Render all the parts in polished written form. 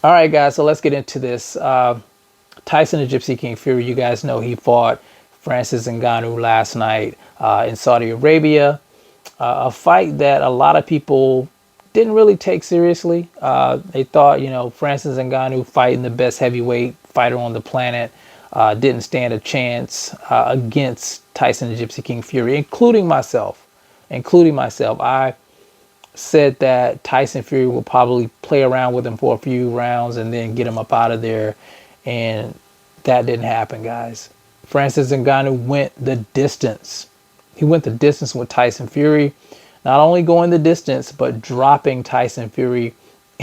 All right, guys, so let's get into this. Tyson the Gypsy King Fury, you guys know he fought Francis Ngannou last night in Saudi Arabia. A fight that a lot of people didn't really take seriously. They thought, Francis Ngannou fighting the best heavyweight fighter on the planet didn't stand a chance against Tyson the Gypsy King Fury, including myself. I said that Tyson Fury will probably play around with him for a few rounds and then get him up out of there. And that didn't happen, guys. Francis Ngannou went the distance. He went the distance with Tyson Fury, not only going the distance, but dropping Tyson Fury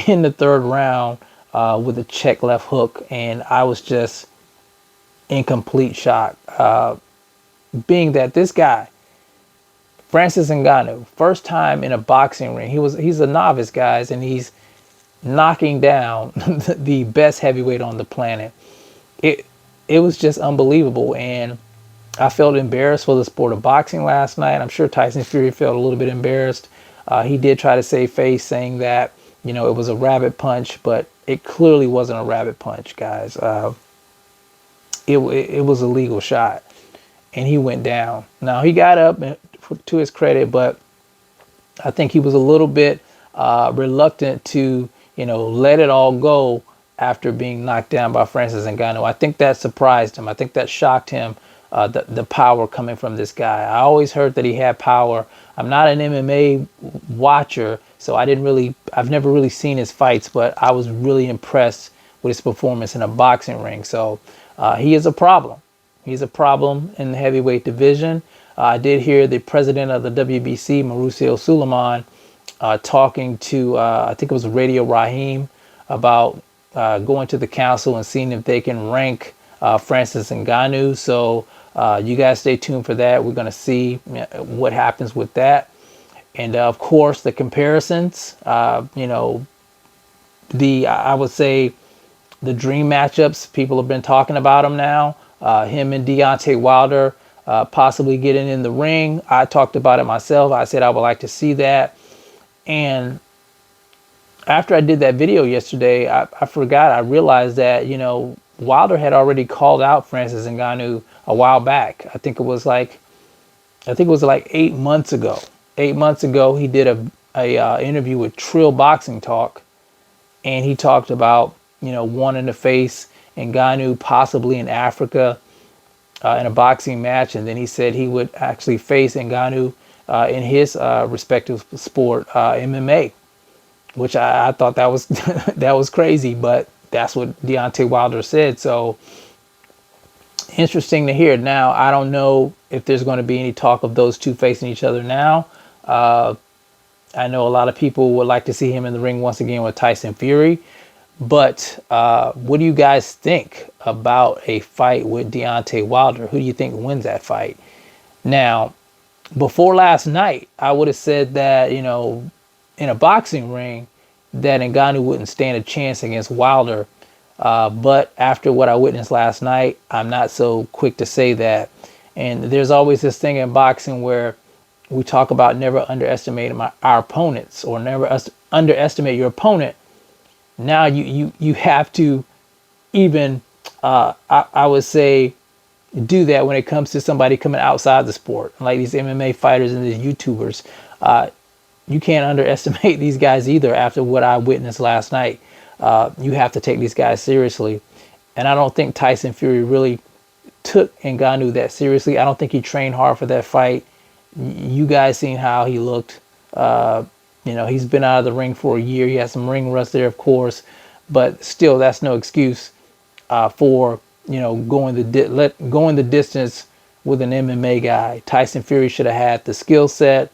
in the third round with a check left hook. And I was just in complete shock, being that this guy, Francis Ngannou, first time in a boxing ring. He's a novice, guys, and he's knocking down the best heavyweight on the planet. It was just unbelievable, and I felt embarrassed for the sport of boxing last night. I'm sure Tyson Fury felt a little bit embarrassed. He did try to save face, saying that it was a rabbit punch, but it clearly wasn't a rabbit punch, guys. It was a legal shot, and he went down. Now he got up, to his credit, but I think he was a little bit reluctant to, let it all go after being knocked down by Francis Ngannou. I think that surprised him. I think that shocked him, the power coming from this guy. I always heard that he had power. I'm not an MMA watcher, so I've never really seen his fights, but I was really impressed with his performance in a boxing ring. So he is a problem. He's a problem in the heavyweight division. I did hear the president of the WBC, Mauricio Suleiman, talking to, I think it was Radio Raheem, about going to the council and seeing if they can rank Francis Ngannou. So you guys stay tuned for that. We're going to see what happens with that. And of course, the comparisons, I would say the dream matchups, people have been talking about them now. Him and Deontay Wilder. Possibly getting in the ring. I talked about it myself. I said I would like to see that. And after I did that video yesterday, I forgot. I realized that, Wilder had already called out Francis Ngannou a while back. I think it was like 8 months ago. 8 months ago, he did a interview with Trill Boxing Talk, and he talked about, wanting to face Ngannou possibly in Africa. In a boxing match, and then he said he would actually face Ngannou in his respective sport, MMA, which I thought that was that was crazy, but that's what Deontay Wilder said. So interesting to hear. Now I don't know if there's going to be any talk of those two facing each other now. I know a lot of people would like to see him in the ring once again with Tyson Fury. But what do you guys think about a fight with Deontay Wilder? Who do you think wins that fight? Now, before last night, I would have said that, in a boxing ring, that Ngannou wouldn't stand a chance against Wilder. But after what I witnessed last night, I'm not so quick to say that. And there's always this thing in boxing where we talk about never underestimating our opponents, or never underestimate your opponent. Now you have to even, I would say, do that when it comes to somebody coming outside the sport, like these MMA fighters and these YouTubers. You can't underestimate these guys either. After what I witnessed last night, you have to take these guys seriously. And I don't think Tyson Fury really took Ngannou that seriously. I don't think he trained hard for that fight. You guys seen how he looked. He's been out of the ring for a year. He has some ring rust there, of course, but still, that's no excuse for going the distance with an MMA guy. Tyson Fury should have had the skill set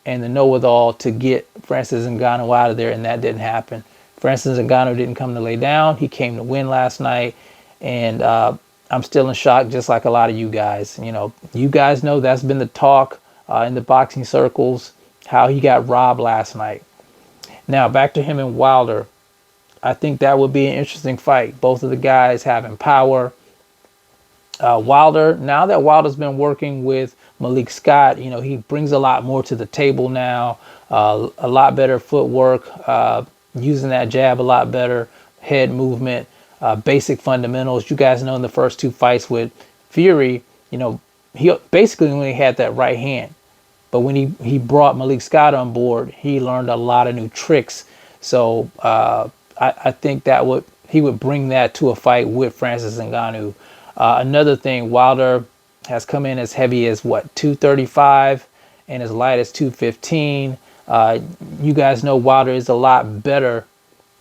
and the know-it-all to get Francis Ngannou out of there, and that didn't happen. Francis Ngannou didn't come to lay down. He came to win last night, and I'm still in shock, just like a lot of you guys. You guys know that's been the talk in the boxing circles, how he got robbed last night. Now, back to him and Wilder. I think that would be an interesting fight. Both of the guys having power. Wilder, now that Wilder's been working with Malik Scott, he brings a lot more to the table now. A lot better footwork, using that jab a lot better, head movement, basic fundamentals. You guys know in the first two fights with Fury, he basically only had that right hand. But when he brought Malik Scott on board, he learned a lot of new tricks. So I think he would bring that to a fight with Francis Ngannou. Another thing, Wilder has come in as heavy as 235 and as light as 215. You guys know Wilder is a lot better,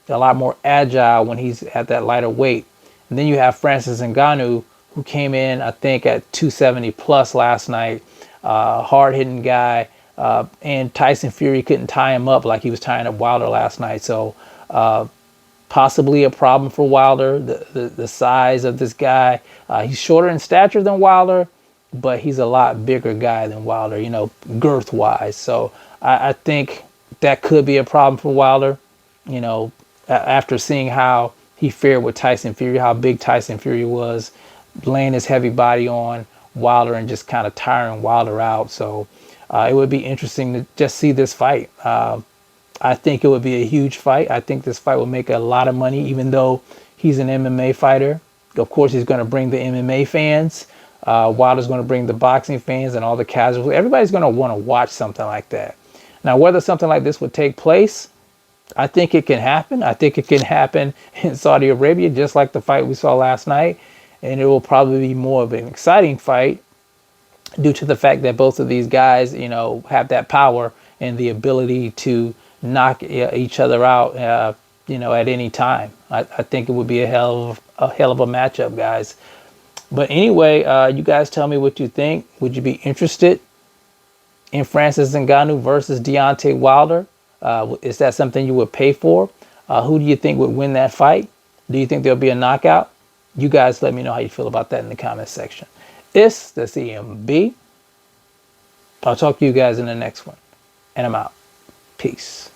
a lot more agile when he's at that lighter weight. And then you have Francis Ngannou, who came in, I think, at 270 plus last night. Hard hitting guy. And Tyson Fury couldn't tie him up like he was tying up Wilder last night. So possibly a problem for Wilder, the size of this guy. He's shorter in stature than Wilder, but he's a lot bigger guy than Wilder, girth wise. So I think that could be a problem for Wilder, after seeing how he fared with Tyson Fury, how big Tyson Fury was, laying his heavy body on Wilder and just kind of tiring Wilder out. So it would be interesting to just see this fight. I think it would be a huge fight. I think this fight will make a lot of money, even though he's an MMA fighter. Of course, he's going to bring the MMA fans. Wilder's going to bring the boxing fans and all the casuals. Everybody's going to want to watch something like that. Now, whether something like this would take place, I think it can happen. I think it can happen in Saudi Arabia, just like the fight we saw last night. And it will probably be more of an exciting fight due to the fact that both of these guys, have that power and the ability to knock each other out, at any time. I think it would be a hell of a matchup, guys. But anyway, you guys tell me what you think. Would you be interested in Francis Ngannou versus Deontay Wilder? Is that something you would pay for? Who do you think would win that fight? Do you think there'll be a knockout? You guys let me know how you feel about that in the comment section. It's the CMB. I'll talk to you guys in the next one. And I'm out. Peace.